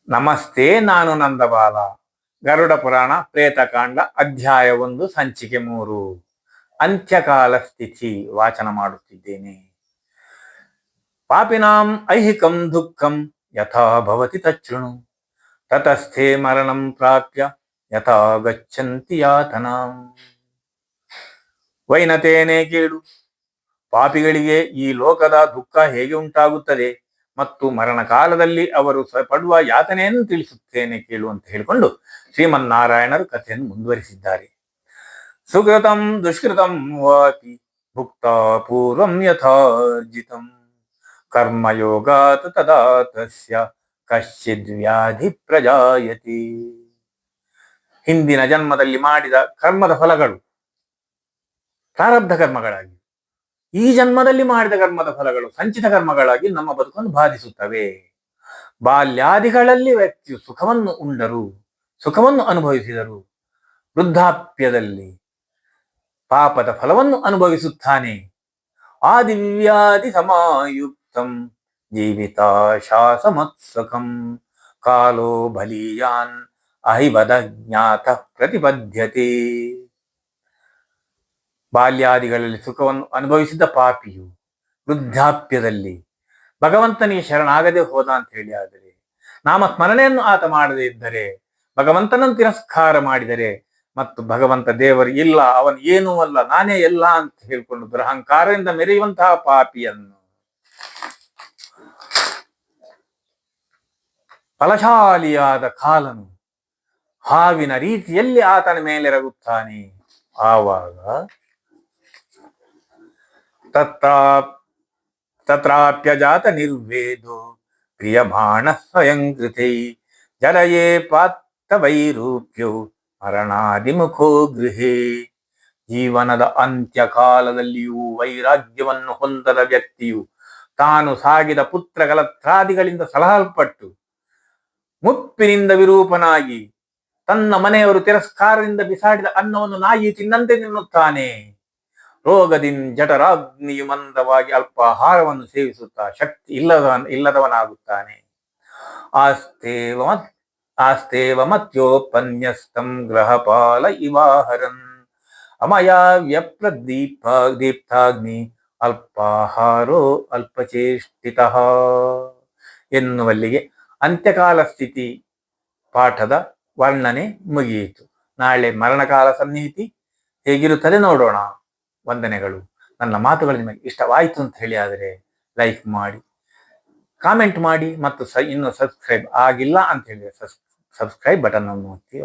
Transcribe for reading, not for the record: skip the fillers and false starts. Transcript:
ನಮಸ್ತೆ, ನಾನು ನಂದಬಾಲ. ಗರುಡ ಪುರಾಣ ಪ್ರೇತಕಾಂಡ ಅಧ್ಯಾಯ 1 ಸಂಚಿಕೆ 3 ಅಂತ್ಯಕಾಲ ಸ್ಥಿತಿ ವಾಚನ ಮಾಡುತ್ತಿದ್ದೇನೆ. ಪಾಪಿನಾಂ ಐಹಿಕಂ ದುಃಖಂ ಯಥಾ ಭವತಿ ತಚ್ಚೃಣು ತತಸ್ಥೆ ಮರಣಂ ಪ್ರಾಪ್ಯ ಯಥಾ ಗಚ್ಚಂತಿ ಯಾತನಾಂ. ವೈನತೇನೆ ಕೇಳು, ಪಾಪಿಗಳಿಗೆ ಈ ಲೋಕದ ದುಃಖ ಹೇಗೆ ಉಂಟಾಗುತ್ತದೆ ಮತ್ತು ಮರಣ ಕಾಲದಲ್ಲಿ ಅವರು ಪಡುವ ಯಾತನೆಯನ್ನು ತಿಳಿಸುತ್ತೇನೆ ಕೇಳು ಅಂತ ಹೇಳಿಕೊಂಡು ಶ್ರೀಮನ್ನಾರಾಯಣರು ಕಥೆಯನ್ನು ಮುಂದುವರಿಸಿದ್ದಾರೆ. ಸುಕೃತಂ ದುಷ್ಕೃತಂ ವಾಪಿ ಭುಕ್ತ ಪೂರ್ವಂ ಯಥಾರ್ಜಿತಂ ಕರ್ಮಯೋಗಾತ್ ತದಾ ತಸ್ಯ ಕಶ್ಚಿದ್ ವ್ಯಾಧಿ ಪ್ರಜಾಯತಿ. ಹಿಂದಿನ ಜನ್ಮದಲ್ಲಿ ಮಾಡಿದ ಕರ್ಮದ ಫಲಗಳು ಪ್ರಾರಬ್ಧ ಕರ್ಮಗಳಾಗಿ, ಈ ಜನ್ಮದಲ್ಲಿ ಮಾಡಿದ ಕರ್ಮದ ಫಲಗಳು ಸಂಚಿತ ಕರ್ಮಗಳಾಗಿ ನಮ್ಮ ಬದುಕನ್ನು ಬಾಧಿಸುತ್ತವೆ. ಬಾಲ್ಯಾದಿಗಳಲ್ಲಿ ವ್ಯಕ್ತಿಯು ಸುಖವನ್ನು ಉಂಡರು, ಸುಖವನ್ನು ಅನುಭವಿಸಿದರು, ವೃದ್ಧಾಪ್ಯದಲ್ಲಿ ಪಾಪದ ಫಲವನ್ನು ಅನುಭವಿಸುತ್ತಾನೆ. ಆದಿವ್ಯಾಧಿ ಸಮಾಯುಕ್ತಂ ಜೀವಿತಾಶಾಸಮತ್ಸಕಂ ಕಾಲೋ ಬಲೀಯಾನ್ ಅಹಿವದ ಜ್ಞಾತ ಪ್ರತಿಪದ್ಯತೆ. ಬಾಲ್ಯಾದಿಗಳಲ್ಲಿ ಸುಖವನ್ನು ಅನುಭವಿಸಿದ ಪಾಪಿಯು ವೃದ್ಧಾಪ್ಯದಲ್ಲಿ ಭಗವಂತನಿಗೆ ಶರಣಾಗದೆ ಹೋದ ಅಂತ ಹೇಳಿ ಆದರೆ, ನಾಮಸ್ಮರಣೆಯನ್ನು ಆತ ಮಾಡದೇ ಇದ್ದರೆ, ಭಗವಂತನನ್ನು ತಿರಸ್ಕಾರ ಮಾಡಿದರೆ ಮತ್ತು ಭಗವಂತ ದೇವರು ಇಲ್ಲ, ಅವನು ಏನೂ ಅಲ್ಲ, ನಾನೇ ಎಲ್ಲ ಅಂತ ಹೇಳಿಕೊಂಡು ದುರಹಂಕಾರದಿಂದ ಮೆರೆಯುವಂತಹ ಪಾಪಿಯನ್ನು ಫಲಶಾಲಿಯಾದ ಕಾಲನು ಹಾವಿನ ರೀತಿಯಲ್ಲಿ ಆತನ ಮೇಲೆರಗುತ್ತಾನೆ. ಆವಾಗ ತತ್ರಾಪ್ಯಜಾತ ನಿರ್ವೇದೋ ಪ್ರಿಯಮಾಣ ಸ್ವಯಂ ಕೃತೈ ಜಲಯೇ ಪಾತ್ತ ವೈರೂಪ್ಯೋ ಮರಣಾದಿಮುಖೋ ಗೃಹೇ. ಜೀವನದ ಅಂತ್ಯಕಾಲದಲ್ಲಿಯೂ ವೈರಾಗ್ಯವನ್ನು ಹೊಂದದ ವ್ಯಕ್ತಿಯು ತಾನು ಸಾಗಿದ ಪುತ್ರಗಲತ್ರಾದಿಗಳಿಂದ ಸಲಹಲ್ಪಟ್ಟು ಮುಪ್ಪಿನಿಂದ ವಿರೂಪನಾಗಿ ತನ್ನ ಮನೆಯವರು ತಿರಸ್ಕಾರದಿಂದ ಬಿಸಾಡಿದ ಅನ್ನವನ್ನು ನಾಯಿ ತಿನ್ನಂತೆ ತಿನ್ನುತ್ತಾನೆ. ರೋಗದಿಂದ ಜಠರಾಗ್ನಿಯು ಮಂದವಾಗಿ ಅಲ್ಪ ಆಹಾರವನ್ನು ಸೇವಿಸುತ್ತಾ ಶಕ್ತಿ ಇಲ್ಲದವನಾಗುತ್ತಾನೆ. ಆಸ್ತೇವ ಮತ್ಯೋಪನ್ಯಸ್ತಂ ಗ್ರಹಪಾಲ ಇವಾಹರನ್ ಅಮಯ ವ್ಯಪ್ರದೀಪ್ತಾಗ್ನಿ ಅಲ್ಪಾಹಾರೋ ಅಲ್ಪಚೇಷ್ಟಿತ ಎನ್ನುವಲ್ಲಿಗೆ ಅಂತ್ಯಕಾಲ ಸ್ಥಿತಿ ಪಾಠದ ವರ್ಣನೆ ಮುಗಿಯಿತು. ನಾಳೆ ಮರಣಕಾಲ ಸನ್ನಿಹಿತಿ ಹೇಗಿರುತ್ತದೆ ನೋಡೋಣ. ವಂದನೆಗಳು. ನನ್ನ ಮಾತುಗಳು ನಿಮಗೆ ಇಷ್ಟವಾಯಿತು ಅಂತ ಹೇಳಿ ಆದರೆ ಲೈಕ್ ಮಾಡಿ, ಕಾಮೆಂಟ್ ಮಾಡಿ ಮತ್ತು ಇನ್ನು ಸಬ್ಸ್ಕ್ರೈಬ್ ಆಗಿಲ್ಲ ಅಂತ ಹೇಳಿದ್ರೆ ಸಬ್ಸ್ಕ್ರೈಬ್ ಬಟನ್ ಅನ್ನು ಒತ್ತಿ.